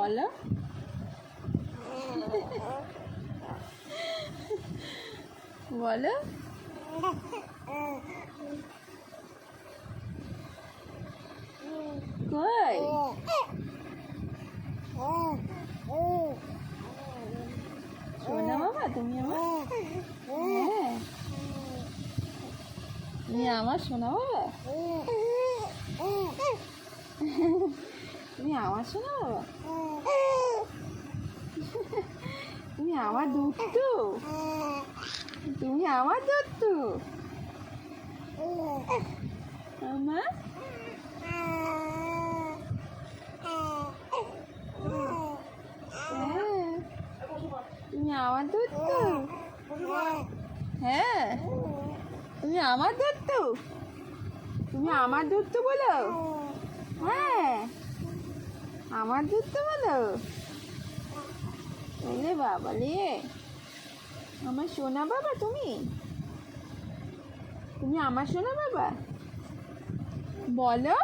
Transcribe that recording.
বলো বলো কই সোনা বাবা তুমি আমার হ্যাঁ তুমি আমার সোনা বাবা তুমি আমার সোনা বাবা তুমি আমার দুধটু তুমি আমার দুধটু আমার তুমি আমার দুধটু হ্যাঁ তুমি আমার দুধটু তুমি আমার দুধটু বলো হ্যাঁ আমার দুধটু বলো বলে বাবা রে আমার সোনা বাবা তুমি তুমি আমার সোনা বাবা বলো